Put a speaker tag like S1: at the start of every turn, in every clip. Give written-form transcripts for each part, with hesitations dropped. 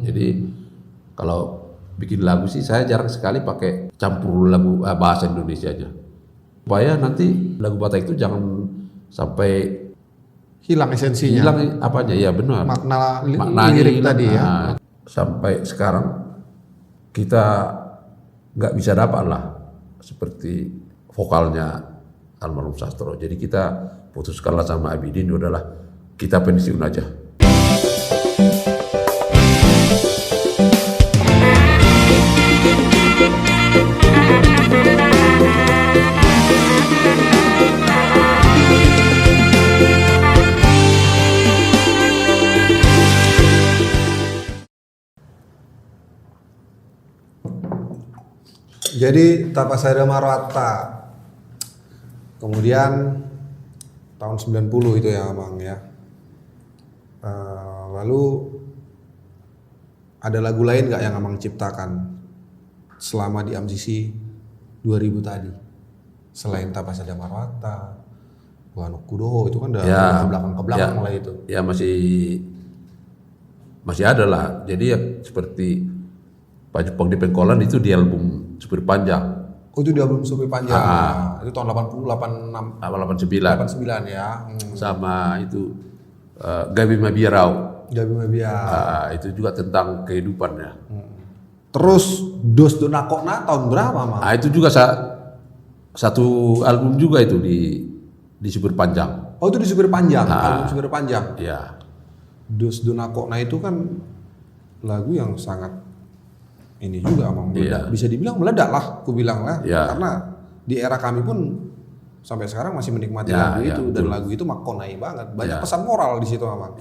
S1: Jadi kalau bikin lagu sih saya jarang sekali pakai campur lagu bahasa Indonesianya. Supaya nanti lagu Batak itu jangan sampai
S2: hilang esensinya.
S1: hilang apanya, ya benar.
S2: Maknanya lirik
S1: hilang.
S2: tadi ya.
S1: Sampai sekarang kita nggak bisa dapat lah seperti vokalnya almarhum Sastro. Jadi kita putuskanlah sama Abidin, udahlah kita pensiun aja.
S2: Jadi Tapasada Marwata. Kemudian tahun 90 itu ya Bang ya. Lalu ada lagu lain nggak yang Abang ciptakan selama di MCC 2000 tadi? Selain Tapasada Marwata, Wanuk Kudoho itu kan udah ke belakang lah itu.
S1: Ya masih ada lah. Jadi ya seperti Pak Jepang di Pengkolan itu di album Supir Panjang.
S2: Oh itu di album Supir Panjang. Itu tahun 80, 86, 89 ya.
S1: Sama itu Gabi Mabirau.
S2: Gabi Mabirau.
S1: Itu juga tentang kehidupannya.
S2: Terus Dos Donakona tahun berapa Mang?
S1: Itu juga satu album juga itu di Supir Panjang.
S2: Oh itu di Supir Panjang, album Supir Panjang.
S1: Ya.
S2: Dos Donakona itu kan lagu yang sangat ini juga Mang, meledak. Bisa dibilang meledak lah, aku bilang lah. Karena di era kami pun sampai sekarang masih menikmati lagu itu dan lagu itu makonai banget. Banyak pesan moral di situ Mang.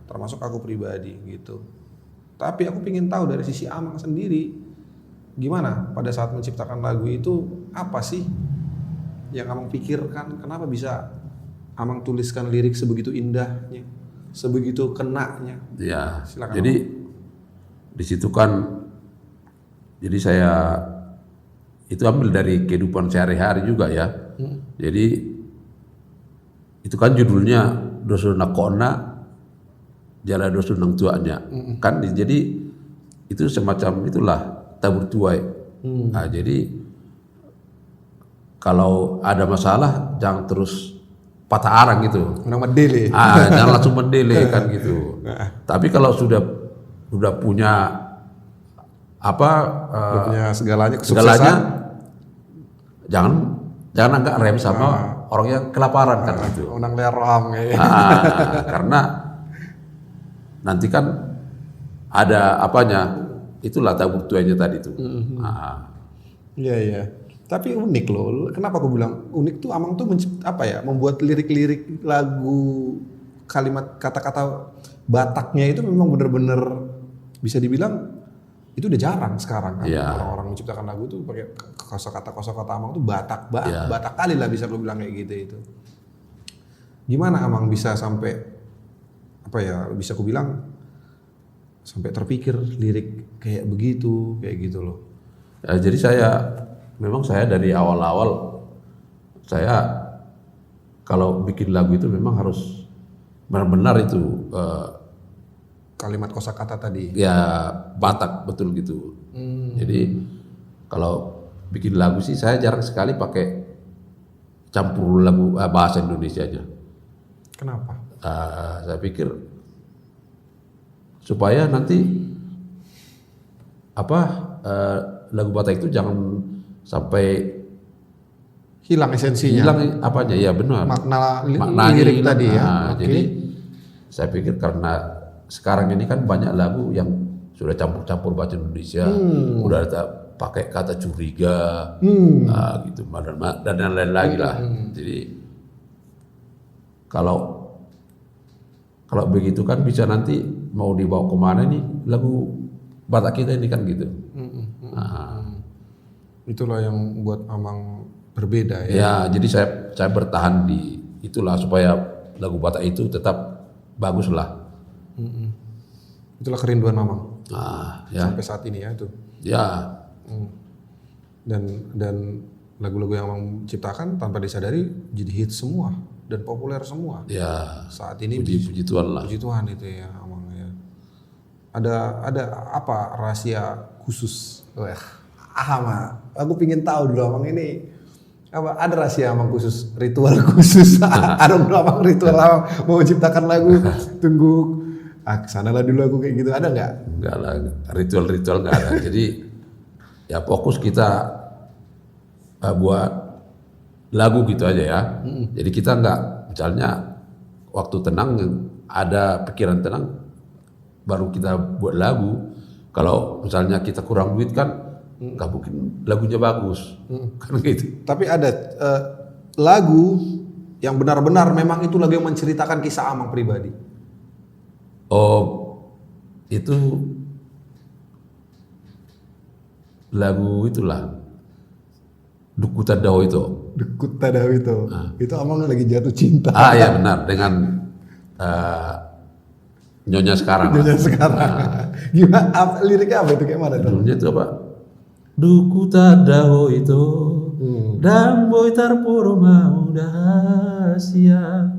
S2: Termasuk aku pribadi gitu. Tapi aku ingin tahu dari sisi Amang sendiri, gimana pada saat menciptakan lagu itu, apa sih yang Amang pikirkan? Kenapa bisa Amang tuliskan lirik sebegitu indahnya, sebegitu kenanya?
S1: Ya.
S2: Silakan,
S1: jadi di situ kan. Jadi saya itu ambil dari kehidupan sehari-hari juga ya. Jadi itu kan judulnya Dosun Nakona Jala Dosun Nang Tuanya. Kan jadi itu semacam itulah tabur tuai. Nah, jadi kalau ada masalah jangan terus patah arang gitu.
S2: Mendele.
S1: Jangan langsung mendele kan gitu. Tapi kalau sudah punya
S2: punya segalanya
S1: jangan agak rem sama orang yang kelaparan kan gitu.
S2: Unang leram ya.
S1: Karena nanti kan ada apanya, itulah tabur tuanya tadi itu.
S2: Iya. Tapi unik loh. Kenapa aku bilang unik tuh Amang tuh membuat lirik-lirik lagu, kalimat kata-kata Bataknya itu memang benar-benar bisa dibilang itu udah jarang sekarang kan. Orang-orang menciptakan lagu tuh pakai kosakata Amang tuh Batak kali lah bisa gue bilang kayak gitu itu. Gimana Amang bisa sampai bisa aku bilang sampai terpikir lirik kayak gitu loh.
S1: Jadi memang saya dari awal-awal saya kalau bikin lagu itu memang harus benar-benar itu
S2: kalimat kosakata tadi.
S1: Ya Batak betul gitu. Jadi kalau bikin lagu sih saya jarang sekali pakai campur lagu bahasa Indonesianya.
S2: Kenapa?
S1: Saya pikir supaya nanti lagu Batak itu jangan sampai
S2: hilang esensinya.
S1: Hilang apanya, ya benar.
S2: Maknanya lirik tadi ya.
S1: Jadi saya pikir karena sekarang ini kan banyak lagu yang sudah campur-campur bahasa Indonesia, udah ada pakai kata curiga, gitu, dan lain-lain lagi lah. Jadi kalau begitu kan bisa nanti mau dibawa kemana nih lagu Batak kita ini kan gitu.
S2: Itulah yang buat Amang berbeda ya.
S1: Ya, jadi saya bertahan di itulah supaya lagu Batak itu tetap bagus lah.
S2: Itulah kerinduan Amang.
S1: Sampai
S2: saat ini ya itu.
S1: Ya.
S2: Dan lagu-lagu yang Amang ciptakan tanpa disadari jadi hit semua dan populer semua.
S1: Ya.
S2: Saat ini
S1: puji Tuhan lah.
S2: Puji Tuhan itu ya Amang ya. Ada apa rahasia khusus? Aku pingin tahu dulu Amang ini apa ada rahasia Amang khusus, ritual khusus. Ada dulu Amang ritual Amang mau ciptakan lagu tunggu kesana lah dulu aku kayak gitu, ada nggak?
S1: Enggak lah, ritual nggak ada. Jadi ya fokus kita buat lagu gitu aja ya. Jadi kita nggak, misalnya waktu tenang ada pikiran tenang baru kita buat lagu. Kalau misalnya kita kurang duit kan nggak mungkin lagunya bagus, kan gitu.
S2: Tapi ada lagu yang benar-benar memang itu lagu yang menceritakan kisah Amang pribadi.
S1: Oh, itu lagu itulah Duku Tadau itu.
S2: Duku Tadau itu. Itu Amang lagi jatuh cinta.
S1: Ya benar, dengan Nyonya Sekarang.
S2: Nyonya Sekarang. Gimana liriknya apa itu, kayak mana tuh?
S1: Judulnya itu apa? Duku Tadau itu dan boy tarpuro mau dahasia.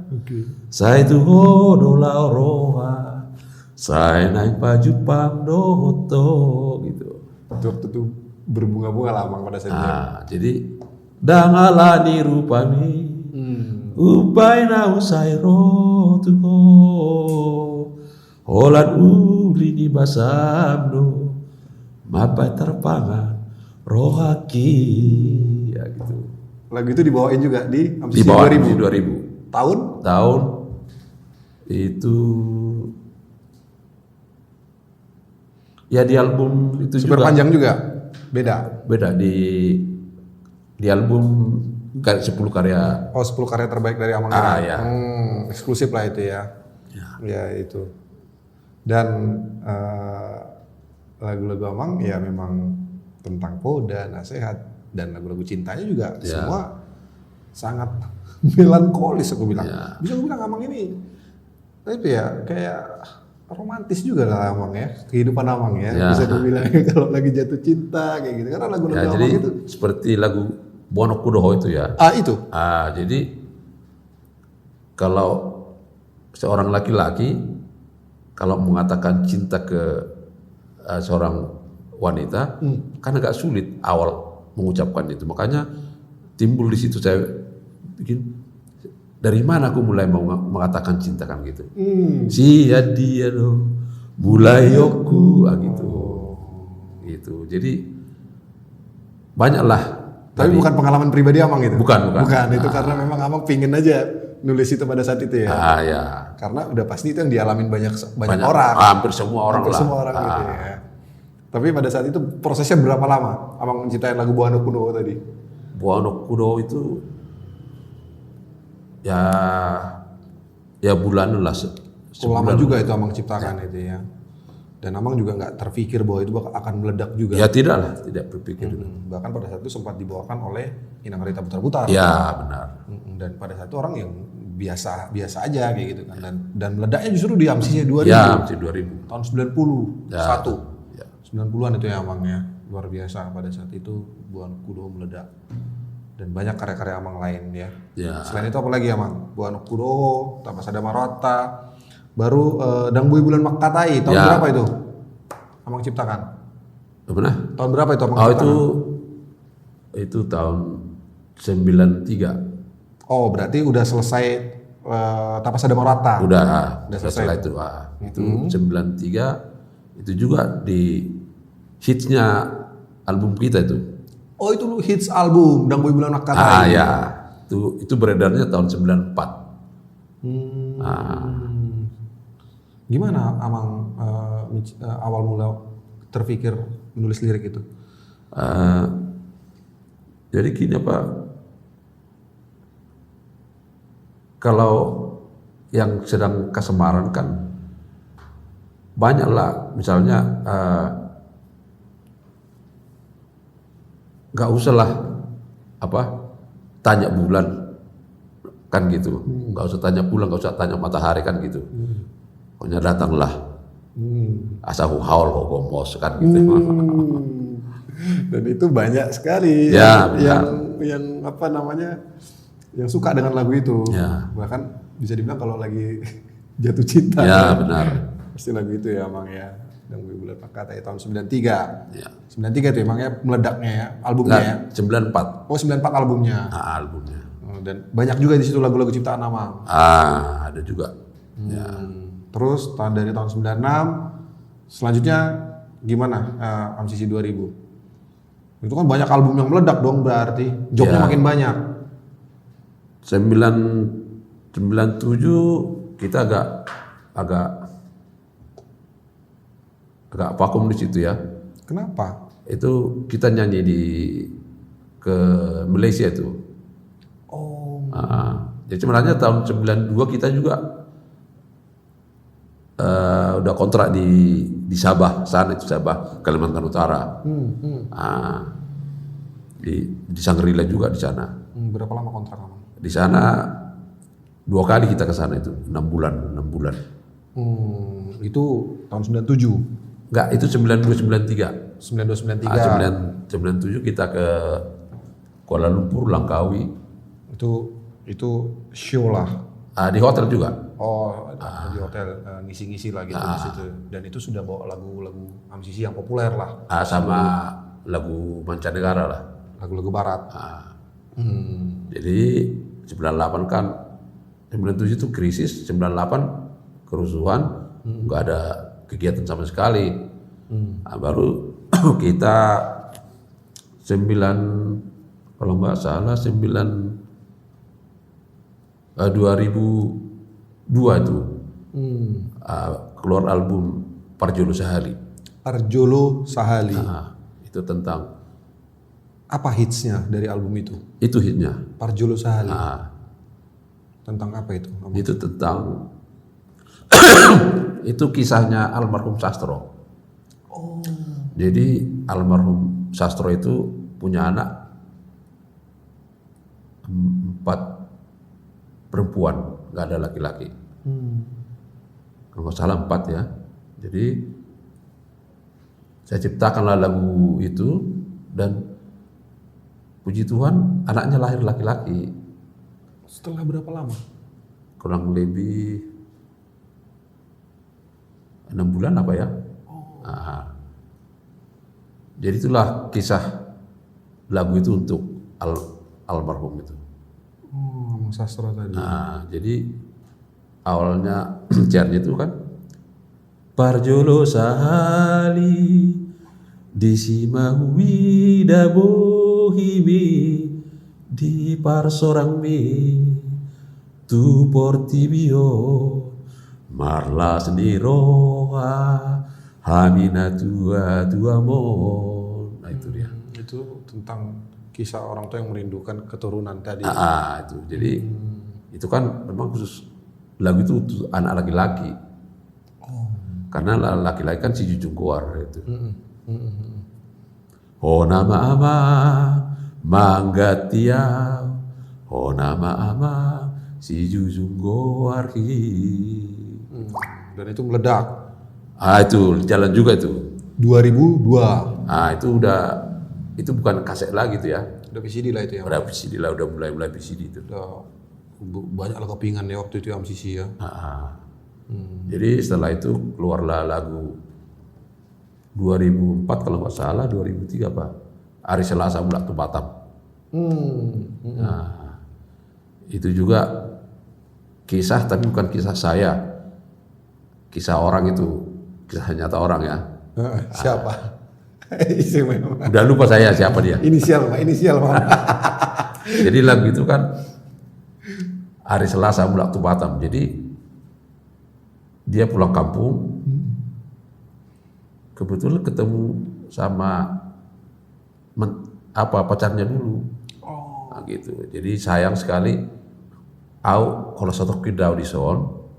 S1: Saya itu hodola roha, saya naik baju pamdoto gitu.
S2: Waktu itu berbunga-bunga lah Amang pada saat itu.
S1: Jadi dangalani rupami upaina usai rotuho holat uli di basamdo mapai terpangan rohaki ya gitu.
S2: Lagu itu dibawain juga di
S1: Di bawah 2000. Tahun itu ya di album itu
S2: Super
S1: juga.
S2: Panjang juga beda
S1: di album 10 karya.
S2: 10 karya terbaik dari Amang.
S1: Ya.
S2: Eksklusif lah itu ya. Ya itu. Dan lagu-lagu Amang ya memang tentang poda, nasihat, dan lagu-lagu cintanya juga semua sangat melankolis aku bilang. Bisa aku bilang Amang ini itu ya kayak romantis juga lah Amang ya, kehidupan Amang ya. Bisa aku bilang kalau lagi jatuh cinta kayak gitu, karena lagu-lagu Amang
S1: jadi
S2: itu
S1: seperti lagu Bono Kudoho itu ya.
S2: Itu.
S1: Jadi kalau seorang laki-laki kalau mengatakan cinta ke seorang wanita kan agak sulit awal mengucapkan itu. Makanya timbul di situ saya bikin, dari mana aku mulai mau mengatakan cinta kan gitu. Sia dia lo mulai yoku gitu. Jadi banyaklah.
S2: Tapi bukan pengalaman pribadi Amang itu.
S1: Bukan.
S2: Itu karena memang Amang pingin aja nulis itu pada saat itu ya.
S1: Ya.
S2: Karena udah pasti itu yang dialamin banyak orang.
S1: Hampir semua orang
S2: Semua orang gitu ya. Tapi pada saat itu prosesnya berapa lama Amang menciptakan lagu Buano Kudoho tadi?
S1: Buano Kudoho itu ya bulanan lah.
S2: Lama juga itu Amang ciptakan itu ya. Dan Amang juga nggak terpikir bahwa itu akan meledak juga.
S1: Ya tidak berpikir.
S2: Bahkan pada saat itu sempat dibawakan oleh Inang Rita Putar-Putar.
S1: Ya benar.
S2: Dan pada saat itu orang yang biasa aja kayak gitu kan. Dan meledaknya justru di AMSI 2000.
S1: Ya AMSI 2000.
S2: Tahun 91. 90-an itu ya Amang ya. Luar biasa pada saat itu Buano Kudoho meledak. Dan banyak karya-karya Amang lain ya. Selain itu apa lagi Amang? Buano Kudoho, Tapasada Marota, baru Dangbui Bulan Makatai. Tahun berapa itu Amang ciptakan?
S1: Mana?
S2: Tahun berapa itu Amang ciptakan?
S1: Itu tahun 93.
S2: Oh berarti udah selesai Tapasada Marota.
S1: Udah selesai itu. Itu 93 itu juga di hitsnya album kita itu.
S2: Oh itu hits album Dangbui Bulan Makatai.
S1: Itu beredarnya tahun 94.
S2: Gimana Amang awal mula terpikir menulis lirik itu?
S1: Jadi gini kalau yang sedang kasemaran kan banyaklah, misalnya nggak usah lah tanya bulan kan gitu, nggak usah tanya bulan, nggak usah tanya matahari kan gitu. Pokoknya datanglah asahu haul hogomos kan gitu.
S2: Dan itu banyak sekali yang yang suka dengan lagu itu. Bahkan bisa dibilang kalau lagi jatuh cinta.
S1: Benar.
S2: Pasti lagu itu ya Amang ya. Dan Bumi Bulan Maka tahun 93.
S1: Ya.
S2: 93 itu emangnya meledaknya ya, albumnya ya?
S1: 94.
S2: Oh 94 albumnya.
S1: Albumnya.
S2: Dan banyak juga di situ lagu-lagu ciptaan Amang.
S1: Ada juga. Ya.
S2: Terus dari tahun 96, selanjutnya gimana MCC 2000? Itu kan banyak album yang meledak dong berarti, jobnya makin banyak.
S1: 97 kita agak vakum di situ ya.
S2: Kenapa?
S1: Itu kita nyanyi ke Malaysia itu.
S2: Oh.
S1: Jadi sebenarnya tahun 92 kita juga udah kontrak di Sabah, sana itu Sabah, Kalimantan Utara. Di Sangrila juga di sana.
S2: Berapa lama kontrak kamu?
S1: Di sana 2 kali kita ke sana itu 6 bulan.
S2: Itu tahun 97.
S1: Enggak, itu 92 93.
S2: 92 93.
S1: 97 kita ke Kuala Lumpur, Langkawi.
S2: Itu show lah.
S1: Di hotel juga.
S2: Oh, di hotel ngisi-ngisi lah gitu di situ. Dan itu sudah bawa lagu-lagu MCC yang populer lah.
S1: Sama lagu mancanegara lah.
S2: Lagu-lagu barat.
S1: Jadi 98 kan 97 itu krisis, 98 kerusuhan, nggak ada kegiatan sama sekali. Baru kita 2002 itu keluar album Parjolo Sahali.
S2: Parjolo Sahali.
S1: Itu tentang
S2: apa hitsnya dari album itu?
S1: Itu hitnya.
S2: Parjolo Sahali. Tentang apa itu?
S1: Itu tentang itu kisahnya almarhum Sastro.
S2: Oh.
S1: Jadi almarhum Sastro itu punya anak 4 perempuan, nggak ada laki-laki. Kalau nggak salah 4 ya. Jadi saya ciptakanlah lagu itu dan puji Tuhan anaknya lahir laki-laki.
S2: Setelah berapa lama?
S1: Kurang lebih 6 bulan apa ya. Jadi itulah kisah lagu itu untuk almarhum itu.
S2: Mas Sastro tadi.
S1: Jadi awalnya jarnya itu kan Parjolo Sahali di Simahui Dabohimi di Parsorang mi tu Portibio Marla Seniroha Hamina tua mon. Nah itu dia.
S2: Itu tentang kisah orang tua yang merindukan keturunan tadi.
S1: Itu. Jadi itu kan memang khusus lagu itu untuk anak laki-laki. Karena laki-laki kan si Jujung Goar itu. Oh nama ama Manggatia. Oh nama ama si Jujung Goar.
S2: Dan itu meledak.
S1: Itu jalan juga itu.
S2: 2002.
S1: Itu bukan kaset lagi tuh ya.
S2: Udah VCD lah itu ya.
S1: Udah VCD lah, udah mulai VCD itu.
S2: Udah banyak lah kepingan ya waktu itu MCC ya.
S1: Jadi setelah itu keluarlah lagu 2004 kalau nggak salah, 2003 apa? Hari Selasa Mulak tu Batam. Itu juga kisah tapi bukan kisah saya. Kisah orang itu, kisah nyata orang ya.
S2: Siapa?
S1: Udah lupa saya siapa dia.
S2: Inisial Pak.
S1: Jadi lagu itu kan hari Selasa Mulak tu Batam. Jadi dia pulang kampung, kebetulan ketemu sama pacarnya dulu. Nah, gitu. Jadi sayang sekali, kalau satu kidau di Son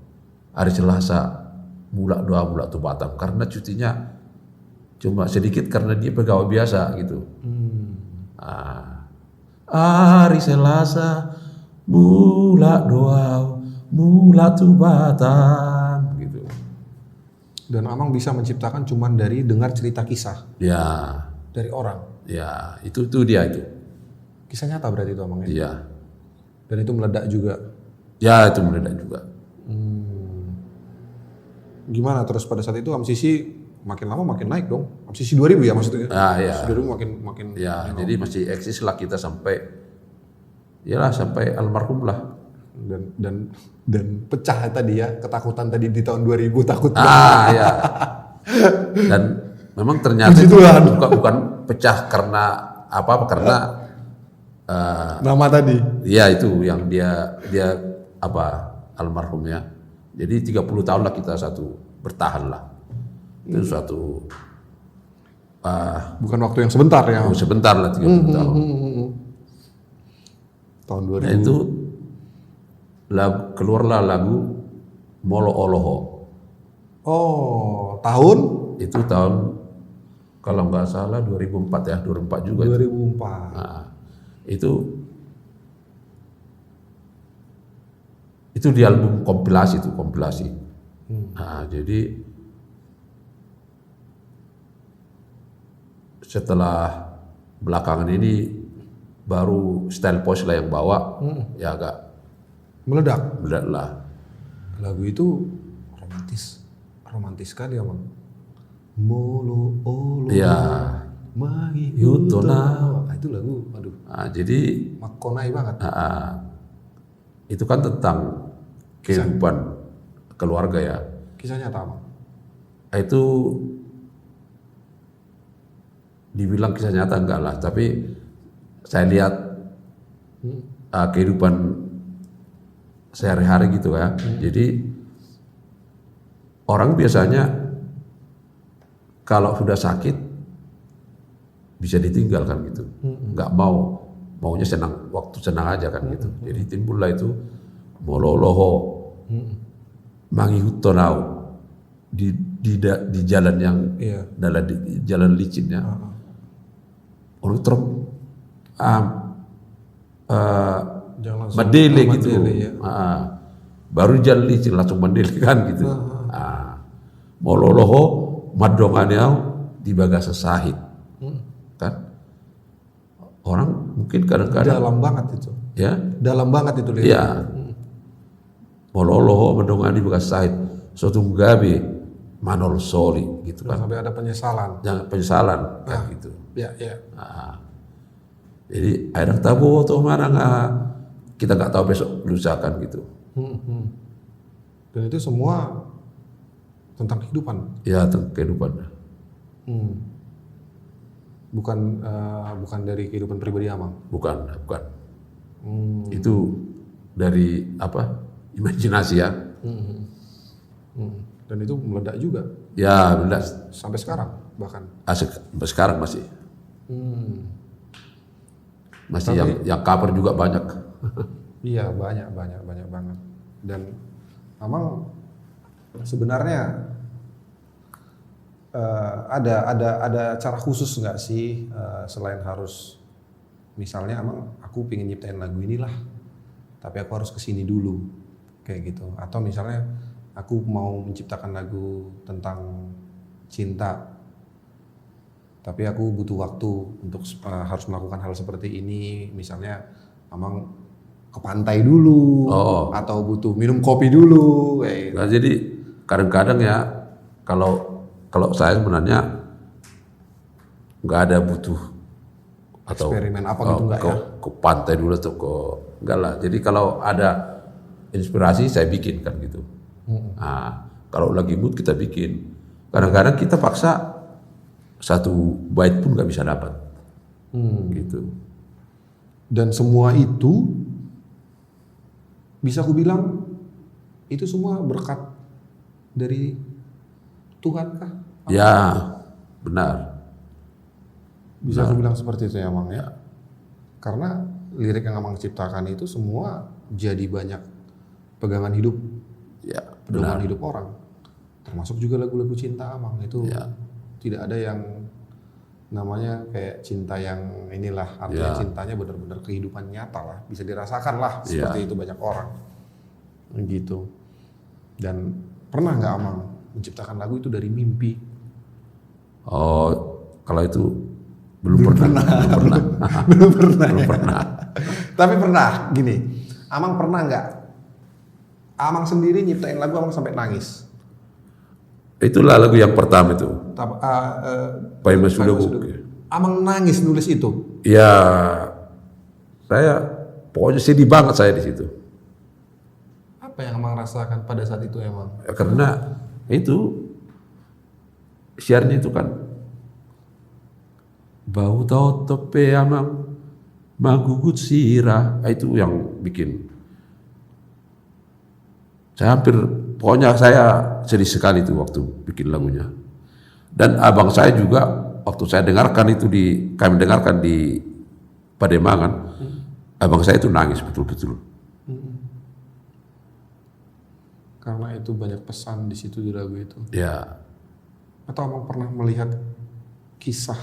S1: hari Selasa Mulak tu Batam karena cutinya cuma sedikit karena dia pegawai biasa gitu. Hari Selasa Mulak tu Batam gitu.
S2: Dan Amang bisa menciptakan cuman dari dengar cerita kisah.
S1: Ya.
S2: Dari orang.
S1: Ya, itu dia itu.
S2: Kisah nyata berarti itu Amang ya?
S1: Iya.
S2: Dan itu meledak juga.
S1: Ya, itu meledak juga.
S2: Gimana terus pada saat itu MCC makin lama makin naik dong. Sisi 2000 ya maksudnya.
S1: Ya.
S2: Sisi 2000 makin
S1: ya. Jadi masih eksis lah kita sampai almarhum lah.
S2: Dan pecah tadi ya, ketakutan tadi di tahun 2000 takut.
S1: Ya. Dan memang ternyata itu bukan pecah karena apa? Karena
S2: nama tadi.
S1: Iya itu yang dia almarhumnya. Jadi 30 tahun lah kita bertahan lah. Itu suatu
S2: bukan waktu yang sebentar ya.
S1: Sebentar lah 30 tahun.
S2: Tahun 2000.
S1: Nah, itu keluarlah lagu Molo Oloho.
S2: Oh, tahun?
S1: Itu tahun kalau nggak salah 2004 ya, 2004 juga.
S2: 2004.
S1: Itu. Nah, itu di album kompilasi. Nah, jadi setelah belakangan ini baru Style Post lah yang bawa, ya agak
S2: meledak
S1: lah.
S2: Lagu itu romantis sekali ya, Bang. Molo olo.
S1: Ya.
S2: Mahihutona. Itu lagu, aduh.
S1: Nah, jadi
S2: makonai banget.
S1: Itu kan tentang kehidupan keluarga ya.
S2: Kisah nyata, Bang.
S1: Itu dibilang kisah nyata enggak lah, tapi saya lihat kehidupan sehari-hari gitu ya. Jadi orang biasanya kalau sudah sakit bisa ditinggalkan gitu, nggak maunya waktu senang aja kan gitu. Jadi timbullah itu Mololoho, Mangihutonau di jalan yang di jalan licinnya. Orang Mandele gitu, baru jalan licin langsung Mandele kan gitu. Mololoho madonganiau di bagasa sahid, kan? Orang mungkin kadang-kadang
S2: dalam banget itu.
S1: Ya,
S2: dalam banget itu.
S1: Ya, mololoho madongani di bagasa sahid, suatu gabe manol soli gitu kan.
S2: Sampai ada penyesalan.
S1: Jangan penyesalan kan gitu.
S2: Ya.
S1: Jadi akhirnya tahu tuh mana kita nggak tahu besok lusa kan gitu.
S2: Dan itu semua tentang kehidupan.
S1: Ya, tentang kehidupan.
S2: Bukan dari kehidupan pribadi Amang.
S1: Bukan. Itu dari imajinasi ya.
S2: Dan itu meledak juga.
S1: Ya, meledak.
S2: Sampai sekarang bahkan.
S1: Sampai sekarang masih. Masih yang cover juga banyak.
S2: Iya, banyak banget. Dan Amang sebenarnya ada cara khusus nggak sih selain harus misalnya aku pengen nyiptain lagu inilah, tapi aku harus kesini dulu kayak gitu, atau misalnya aku mau menciptakan lagu tentang cinta, tapi aku butuh waktu untuk harus melakukan hal seperti ini, misalnya Amang ke pantai dulu, atau butuh minum kopi dulu kayak gitu.
S1: Nah, jadi kadang-kadang ya kalau saya sebenarnya nggak ada butuh atau
S2: eksperimen apa gitu nggak ya?
S1: Ke pantai dulu atau enggak lah. Jadi kalau ada inspirasi saya bikin kan gitu. Nah, kalau lagi mood kita bikin. Kadang-kadang kita paksa satu bait pun nggak bisa dapat. Gitu.
S2: Dan semua itu bisa aku bilang itu semua berkat dari Tuhan kah?
S1: Ya, benar.
S2: Bisa aku bilang seperti itu ya, Mang ya. Karena lirik yang Amang ciptakan itu semua jadi banyak pegangan hidup.
S1: Ya,
S2: pedoman hidup orang. Termasuk juga lagu-lagu cinta Amang itu tidak ada yang namanya kayak cinta yang inilah, artinya cintanya benar-benar kehidupan nyata lah, bisa dirasakan lah seperti itu banyak orang. Gitu. Dan pernah nggak Amang menciptakan lagu itu dari mimpi?
S1: Oh, kalau itu belum pernah.
S2: Tapi pernah gini, Amang pernah nggak? Amang sendiri nyiptain lagu Amang sampai nangis?
S1: Itulah lagu yang pertama itu. Pai Masuda Goki.
S2: Amang nangis nulis itu?
S1: Ya, saya pokoknya sedih banget saya di situ.
S2: Apa yang Amang rasakan pada saat itu emang?
S1: Ya, karena itu siarnya itu kan bau tau tope amang magugut sirah, itu yang bikin saya hampir, pokoknya saya sedih sekali itu waktu bikin lagunya. Dan abang saya juga waktu saya dengarkan itu kami dengarkan di Pademangan, abang saya itu nangis betul-betul.
S2: Karena itu banyak pesan di situ di lagu itu.
S1: Ya.
S2: Atau Amang pernah melihat kisah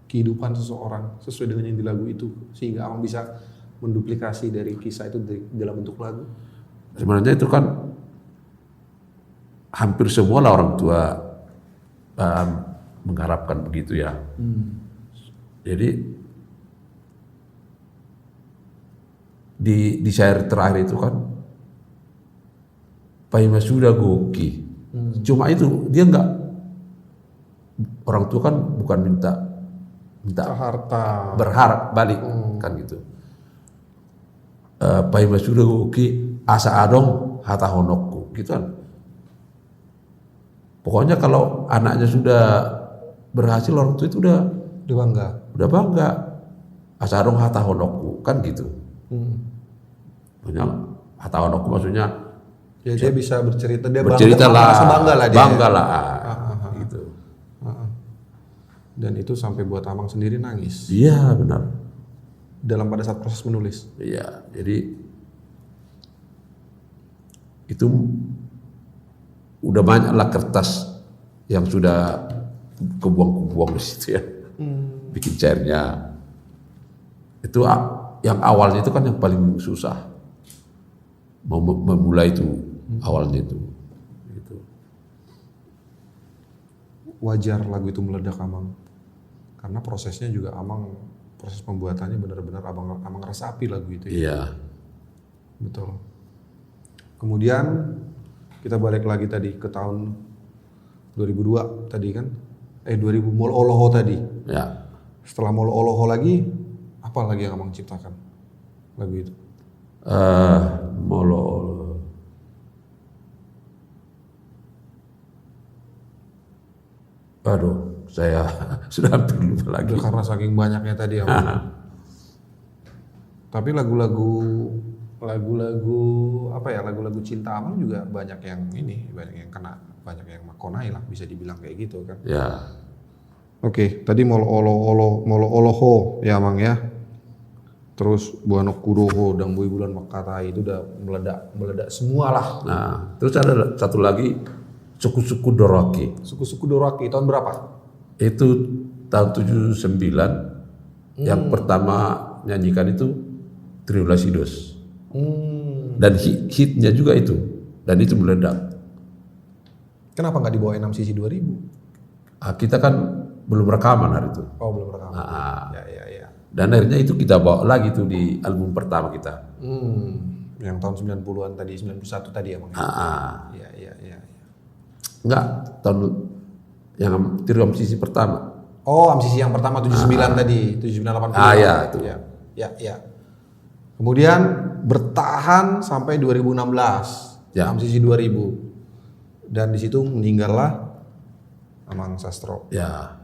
S2: kehidupan seseorang sesuai dengan yang di lagu itu sehingga Amang bisa menduplikasi dari kisah itu dalam bentuk lagu?
S1: Sebenarnya itu kan hampir semua lah orang tua mengharapkan begitu ya. Jadi di syair terakhir itu kan Pai Masuda Goki. Cuma itu dia enggak, orang tua kan bukan minta
S2: harta,
S1: berharap balik kan gitu. Pai Masuda Goki asa adong hata honokku gitu kan. Pokoknya kalau anaknya sudah berhasil, orang tua itu udah bangga. Asa adong hata honokku kan gitu. Banyak hata honokku maksudnya
S2: ya dia bisa bercerita, dia
S1: bercerita
S2: bangga lah dia.
S1: Bangga lah gitu.
S2: Dan itu sampai buat Amang sendiri nangis.
S1: Iya benar.
S2: Pada saat proses menulis.
S1: Iya, jadi itu udah banyak lah kertas yang sudah kebuang di situ ya. Bikin cairnya. Itu yang awalnya itu kan yang paling susah. Memulai itu awalnya itu. Gitu.
S2: Wajar lagu itu meledak Amang. Karena prosesnya juga proses pembuatannya benar-benar Amang resapi lagu itu.
S1: Iya.
S2: Betul. Kemudian kita balik lagi tadi ke tahun 2002 tadi kan. 2000 Molo Oloho tadi.
S1: Ya.
S2: Setelah Molo Oloho lagi, apa lagi yang Amang ciptakan lagu itu?
S1: Molo. Aduh, saya sudah hampir lupa lagi.
S2: Karena saking banyaknya tadi ya. Tapi lagu-lagu apa ya, lagu-lagu cinta Amang juga banyak yang kena, banyak yang makonai lah, bisa dibilang kayak gitu kan.
S1: Ya.
S2: Oke, tadi Molo Oloho ya Amang ya. Terus Buano Kuroho dan Bui Bulan Makatai itu udah meledak semua lah.
S1: Nah, terus ada satu lagi Suku-suku Doraki.
S2: Suku-suku Doraki tahun berapa?
S1: Itu tahun 79. Yang pertama nyanyikan itu Trio Lasidos. Dan hitnya juga itu. Dan itu meledak.
S2: Kenapa nggak dibawain 6 sisi 2000?
S1: Kita kan belum rekaman hari itu.
S2: Oh, belum rekaman. Ya.
S1: Dan akhirnya itu kita bawa lagi tuh di album pertama kita.
S2: Yang tahun 90-an tadi, 91 tadi ya Bang? Iya.
S1: Enggak, tahun yang Trio sisi pertama.
S2: Oh, MCC yang pertama 79 tadi, 7980.
S1: Ya itu.
S2: Ya. Kemudian bertahan sampai 2016.
S1: Ya.
S2: MCC 2000. Dan di situ meninggallah Amang Sastro.
S1: Ya.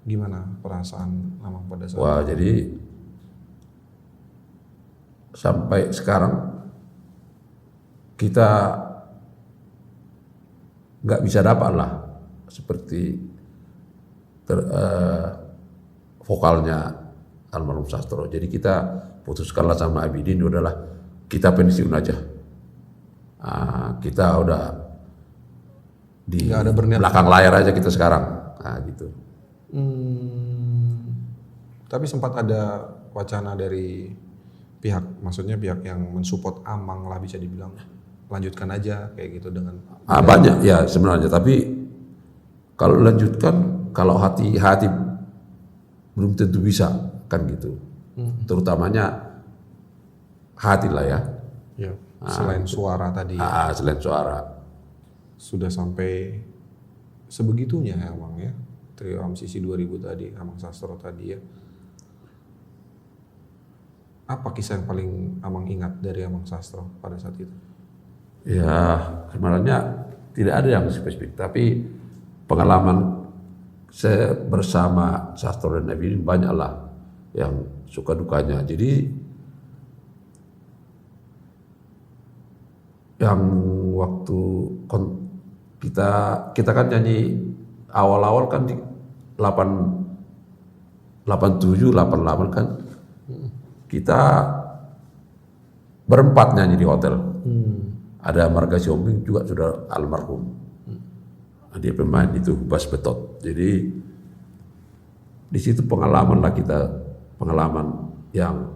S2: Gimana perasaan Amang pada saat
S1: Wah, jadi sampai sekarang kita nggak bisa dapat lah seperti vokalnya almarhum Sastro. Jadi kita putuskanlah sama Abidin, udahlah kita pensiun aja. Kita udah di belakang layar aja kita sekarang. Gitu.
S2: Tapi sempat ada wacana dari maksudnya pihak yang mensupport Amang lah, bisa dibilang lanjutkan aja kayak gitu dengan
S1: banyak ya sebenarnya, tapi kalau lanjutkan, kalau hati belum tentu bisa kan gitu. Terutamanya hati lah ya.
S2: Selain suara tadi.
S1: Selain suara.
S2: Sudah sampai sebegitunya ya Amang ya. Trio Amsisi 2000 tadi, Amang Sastro tadi ya. Apa kisah yang paling Amang ingat dari Amang Sastro pada saat itu?
S1: Ya, sebenarnya tidak ada yang spesifik, tapi pengalaman saya bersama Sastro dan Nabi ini banyaklah yang suka dukanya. Jadi yang waktu kita kan nyanyi awal-awal kan di 87, 88 kan kita berempat nyanyi di hotel. Ada Marga Siombing juga sudah almarhum. Dia pemain itu bass betot. Jadi di situ pengalaman lah kita, pengalaman yang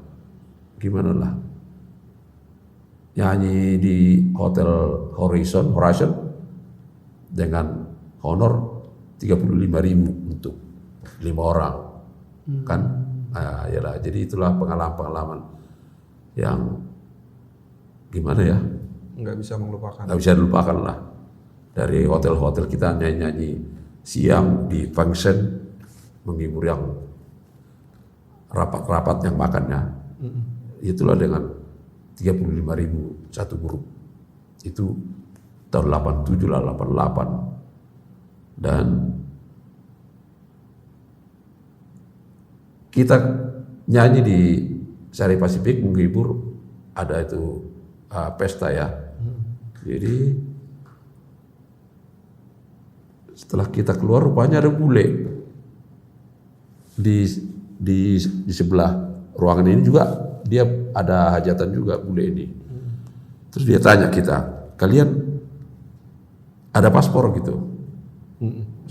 S1: gimana lah. Nyanyi di Hotel Horizon dengan honor 35.000 untuk 5 orang. Kan? Nah, yalah. Jadi itulah pengalaman-pengalaman yang gimana ya?
S2: Nggak bisa melupakan.
S1: Nggak bisa dilupakan lah. Dari hotel-hotel kita nyanyi-nyanyi siang di function, menghibur yang rapat-rapat yang makannya. Itulah dengan 35.000 satu grup. Itu tahun 87 lah, 88. Dan kita nyanyi di Sari Pasifik menghibur, ada itu pesta ya. Jadi setelah kita keluar rupanya ada bule di sebelah ruangan ini juga, dia ada hajatan juga bule ini. Terus dia tanya kita, kalian ada paspor gitu?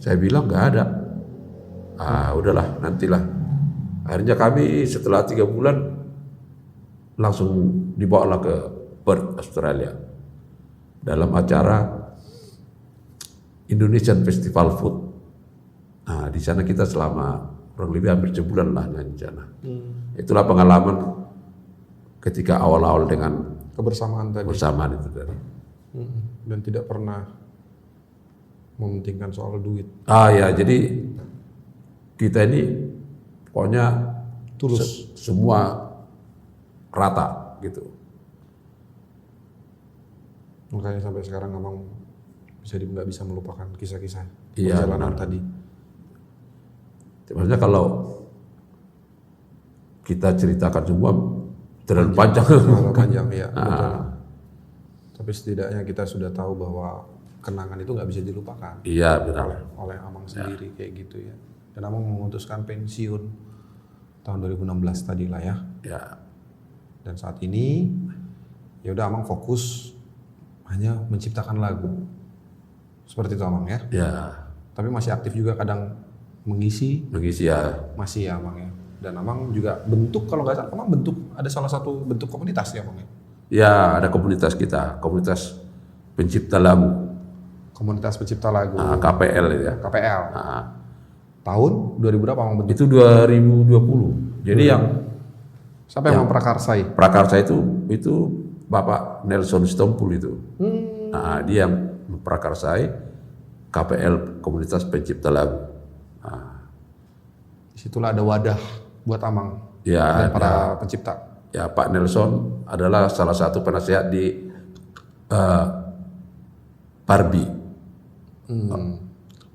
S1: Saya bilang nggak ada. Udahlah nantilah. Akhirnya kami setelah 3 bulan langsung dibawalah ke Perth, Australia dalam acara Indonesian Festival Food. Nah, di sana kita selama kurang lebih hampir sebulan lah nyanyi di sana. Itulah pengalaman ketika awal-awal dengan
S2: kebersamaan tadi.
S1: Bersamaan itu tadi.
S2: Dan tidak pernah mementingkan soal duit.
S1: Ya, jadi kita ini pokoknya
S2: tulus,
S1: semua rata gitu.
S2: Makanya sampai sekarang Amang nggak bisa melupakan kisah-kisah
S1: Iya,
S2: perjalanan
S1: benar.
S2: tadi.
S1: Sebenarnya kalau kita ceritakan semua terlalu panjang.
S2: Terlalu panjang ya. Betul. Tapi setidaknya kita sudah tahu bahwa kenangan itu nggak bisa dilupakan.
S1: Iya, benar.
S2: Oleh Amang sendiri kayak gitu ya. Dan Amang memutuskan pensiun tahun 2016 tadi lah ya.
S1: Ya.
S2: Dan saat ini ya udah Amang fokus hanya menciptakan lagu. Seperti itu Amang ya.
S1: Ya.
S2: Tapi masih aktif juga kadang mengisi
S1: ya.
S2: masih ya Amang ya. Dan Amang juga bentuk, kalau nggak salah Amang bentuk, ada salah satu bentuk komunitas ya Amang ya.
S1: Ya, ada komunitas kita, komunitas pencipta lagu.
S2: Komunitas pencipta lagu.
S1: KPL ya.
S2: KPL. Tahun 2000 berapa Amang bentuk?
S1: Itu 2020. Jadi yang
S2: siapa yang memprakarsai?
S1: prakarsa itu Bapak Nelson Stompul itu. Dia yang memprakarsai KPL, komunitas pencipta lagu.
S2: Disitulah ada wadah buat Amang
S1: Ya,
S2: dan para pencipta.
S1: Ya, Pak Nelson adalah salah satu penasehat di Parbi.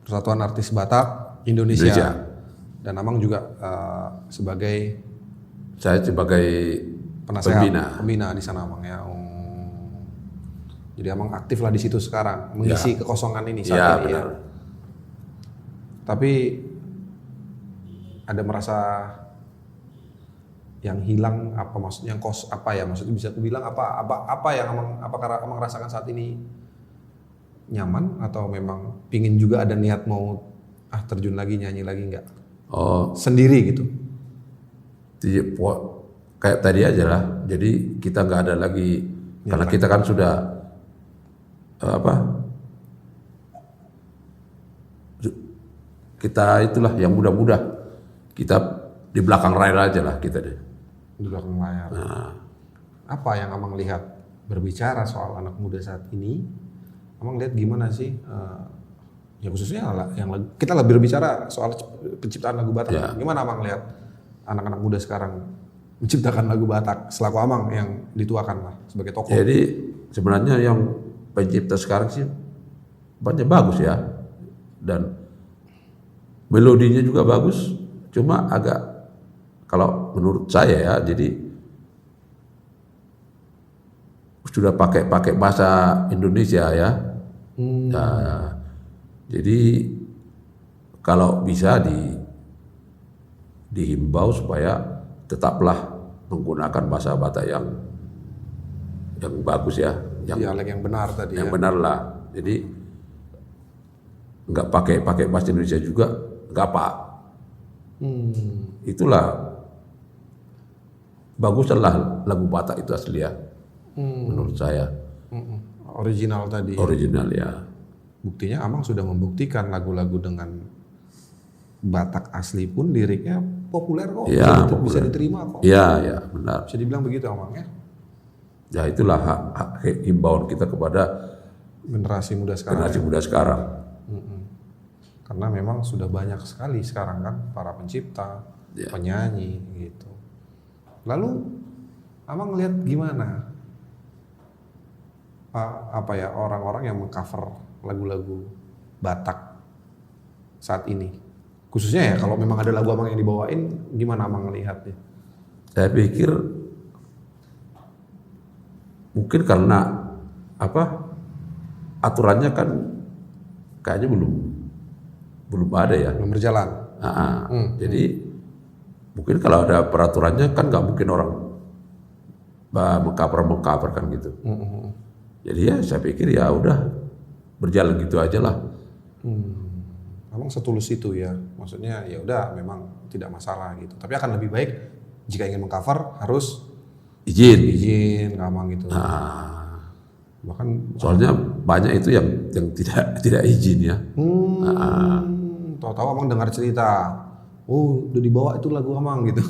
S2: Persatuan Artis Batak Indonesia. Dan Amang juga sebagai
S1: saya sebagai
S2: penasehat pembina di sana Amang ya. Jadi Amang aktif lah di situ sekarang mengisi kekosongan ini saat ini.
S1: Benar.
S2: Ya. Tapi ada merasa yang hilang apa maksudnya maksudnya bisa aku bilang apa yang apakah Amang rasakan saat ini nyaman atau memang pingin juga ada niat mau terjun lagi nyanyi lagi enggak? Sendiri gitu.
S1: Kayak tadi aja lah. Jadi kita nggak ada lagi karena kita kan sudah kita itulah yang muda-muda. Kita di belakang layar aja lah kita deh.
S2: Di belakang layar. Apa yang Amang lihat berbicara soal anak muda saat ini? Amang lihat gimana sih Ya khususnya yang kita lebih berbicara soal penciptaan lagu Batak. Ya. Gimana Amang lihat anak-anak muda sekarang menciptakan lagu Batak selaku Amang yang dituakan lah sebagai tokoh?
S1: Jadi sebenarnya yang pencipta sekarang sih banyak bagus ya, dan melodinya juga bagus. Cuma agak, kalau menurut saya ya, jadi sudah pakai bahasa Indonesia ya. Nah, jadi kalau bisa dihimbau supaya tetaplah menggunakan bahasa Batak yang bagus ya,
S2: dialek yang benar tadi.
S1: Yang benar lah. Jadi nggak pakai bahasa Indonesia juga nggak apa. Itulah baguslah lagu Batak itu asli ya, menurut saya.
S2: Original tadi.
S1: Original ya.
S2: Buktinya Amang sudah membuktikan lagu-lagu dengan Batak asli pun liriknya populer kok,
S1: ya,
S2: bisa diterima kok.
S1: Iya, benar.
S2: Bisa dibilang begitu Amang ya.
S1: Ya itulah hak himbauan kita kepada
S2: generasi muda sekarang. Karena memang sudah banyak sekali sekarang kan para pencipta, penyanyi gitu. Lalu Amang lihat gimana orang-orang yang mengcover lagu-lagu Batak saat ini? Khususnya ya kalau memang ada lagu Amang yang dibawain, gimana Amang melihatnya?
S1: Saya pikir mungkin karena aturannya kan kayaknya belum ada ya.
S2: Belum berjalan.
S1: Jadi mungkin kalau ada peraturannya kan nggak mungkin orang mengcover kan gitu. Jadi ya saya pikir ya udah berjalan gitu aja lah.
S2: Amang setulus itu ya, maksudnya ya udah memang tidak masalah gitu. Tapi akan lebih baik jika ingin mengcover harus izin ke Amang gitu. Bahkan
S1: soalnya banyak itu yang tidak izin ya.
S2: Tahu-tahu Amang dengar cerita, udah dibawa itu lagu Amang gitu.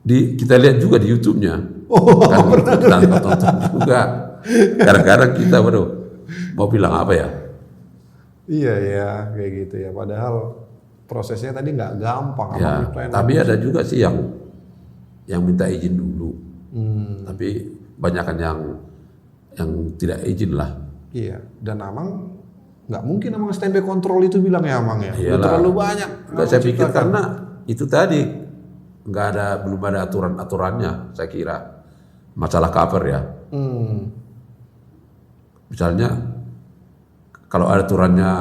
S1: Kita lihat juga di YouTube-nya. Kan kita tonton juga. Kadang-kadang kita mau bilang apa ya?
S2: Iya ya, kayak gitu ya. Padahal prosesnya tadi nggak gampang.
S1: Ya, tapi ada juga sih yang minta izin dulu. Tapi banyakan yang tidak izin lah.
S2: Iya, dan Amang nggak mungkin Amang standby kontrol itu bilang ya Amang ya. Terlalu banyak.
S1: Saya pikir karena itu tadi belum ada aturannya, saya kira masalah cover ya. Misalnya kalau ada aturannya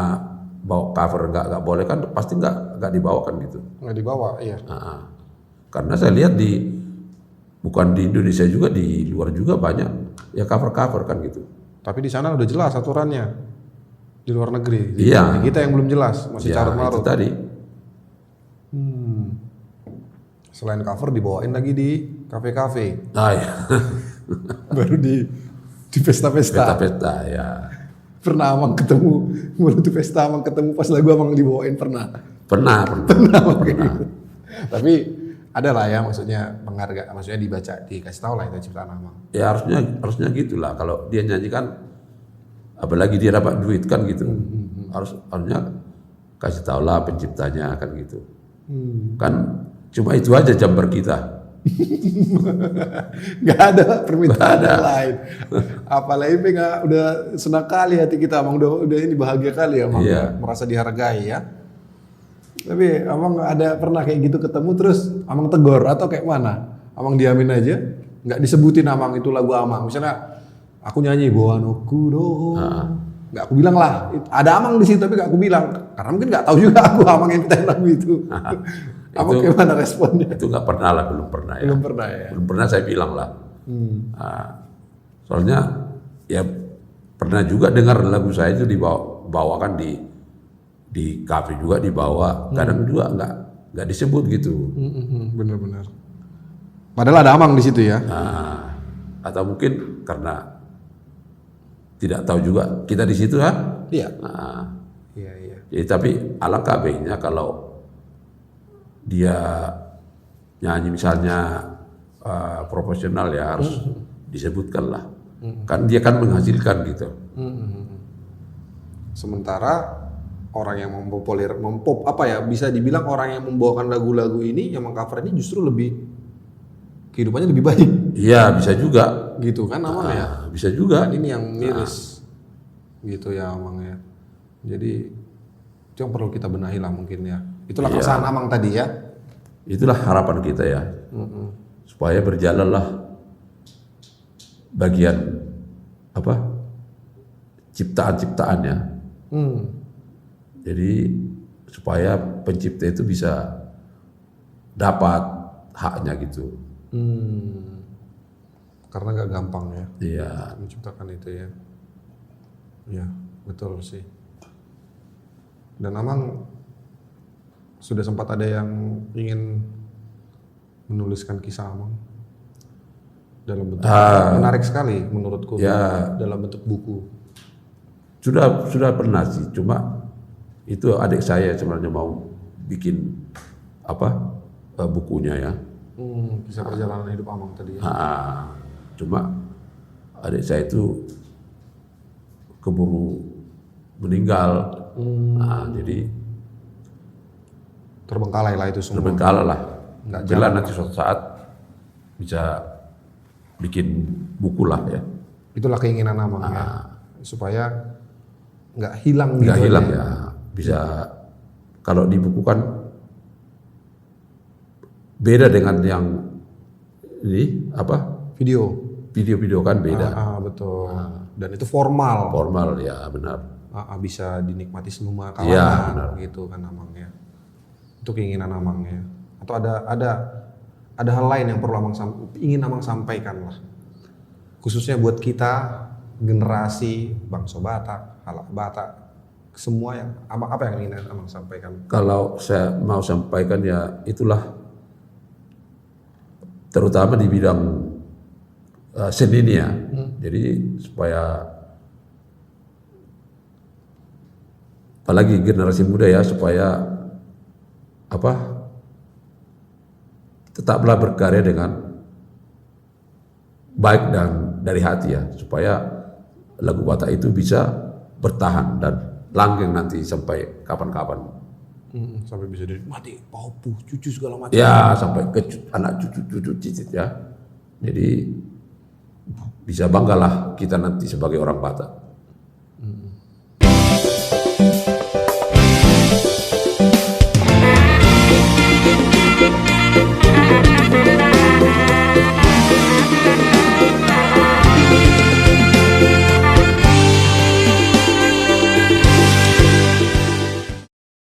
S1: bawa cover nggak boleh kan pasti nggak dibawakan gitu.
S2: Nggak dibawa, iya.
S1: Karena saya lihat bukan di Indonesia juga, di luar juga banyak ya cover kan gitu.
S2: Tapi di sana udah jelas aturannya. Di luar negeri.
S1: Iya.
S2: Di kita yang belum jelas, masih carut-marut.
S1: Itu tadi.
S2: Selain cover dibawain lagi di kafe-kafe.
S1: Iya.
S2: Baru di pesta-pesta.
S1: Pesta-pesta ya.
S2: Pernah Amang ketemu, waktu pesta Amang ketemu pas lagu Amang dibawain pernah?
S1: Pernah.
S2: Tapi ada lah ya maksudnya penghargaan, maksudnya dikasih tahu lah itu ciptaan Amang.
S1: Ya harusnya gitulah, kalau dia nyanyikan apalagi dia dapat duit kan gitu. Harusnya kasih tahu lah penciptanya kan gitu. Kan cuma itu aja jamber kita.
S2: Gak ada permintaan lain. Apalagi udah senang kali hati kita Amang, udah ini bahagia kali ya Amang, merasa dihargai ya. Tapi Amang ada pernah kayak gitu ketemu terus Amang tegur atau kayak mana? Amang diamin aja, nggak disebutin Amang itu lagu Amang. Misalnya aku nyanyi Boanoku do, nggak aku bilang lah. Ada Amang di situ tapi nggak aku bilang karena mungkin nggak tahu juga aku Amang yang minta lagu itu. Amang gimana responnya?
S1: Itu nggak pernah lah, belum pernah ya. Belum pernah saya bilang lah. Soalnya ya pernah juga dengar lagu saya itu dibawakan di kafe juga dibawa, kadang juga nggak disebut gitu.
S2: Benar-benar. Padahal ada Amang di situ ya.
S1: Atau mungkin karena tidak tahu juga kita di situ ya.
S2: Iya.
S1: Iya. Jadi tapi alangkah baiknya kalau dia nyanyi misalnya profesional ya harus disebutkan lah. Kan dia kan menghasilkan gitu.
S2: Sementara orang yang bisa dibilang orang yang membawakan lagu-lagu ini yang mengcover ini justru lebih kehidupannya lebih baik.
S1: Iya, bisa juga.
S2: Gitu kan Amang ya?
S1: Bisa juga.
S2: Dan ini yang miris. Gitu ya Amang ya. Jadi itu yang perlu kita benahi lah mungkin ya. Itulah keresahan Amang tadi ya.
S1: Itulah harapan kita ya. Supaya berjalanlah bagian ciptaan-ciptaannya. Jadi supaya pencipta itu bisa dapat haknya gitu.
S2: Karena nggak gampang ya.
S1: Iya.
S2: Menciptakan itu ya. Iya, betul sih. Dan Amang sudah sempat ada yang ingin menuliskan kisah Amang dalam bentuk menarik sekali menurutku dalam bentuk buku.
S1: Sudah pernah sih, cuma itu adik saya sebenarnya mau bikin bukunya ya.
S2: Kisah perjalanan hidup Amang tadi ya.
S1: Cuma adik saya itu keburu meninggal, jadi
S2: terbengkalai lah itu semua.
S1: Terbengkalai lah. Bila nanti suatu saat bisa bikin buku lah ya.
S2: Itulah keinginan Amang ya, supaya nggak hilang.
S1: Nggak hilang ya. Bisa kalau dibukukan beda dengan yang ini video kan beda.
S2: Betul. Dan itu formal.
S1: Formal ya benar.
S2: Bisa dinikmati semua kalangan gitu kan Amang ya. Itu keinginan Amang ya. Atau ada hal lain yang perlu ingin Amang sampaikan lah. Khususnya buat kita generasi bangsa Batak, halak Batak, semua yang apa yang ingin Amang sampaikan?
S1: Kalau saya mau sampaikan ya itulah, terutama di bidang seni ini ya. Jadi supaya apalagi generasi muda ya, supaya tetaplah berkarya dengan baik dan dari hati ya, supaya lagu Batak itu bisa bertahan dan langgeng nanti sampai kapan-kapan.
S2: Sampai bisa dinikmati paupuh, cucu segala macam.
S1: Ya, sampai ke anak cucu cicit ya. Jadi bisa banggalah kita nanti sebagai orang Batak.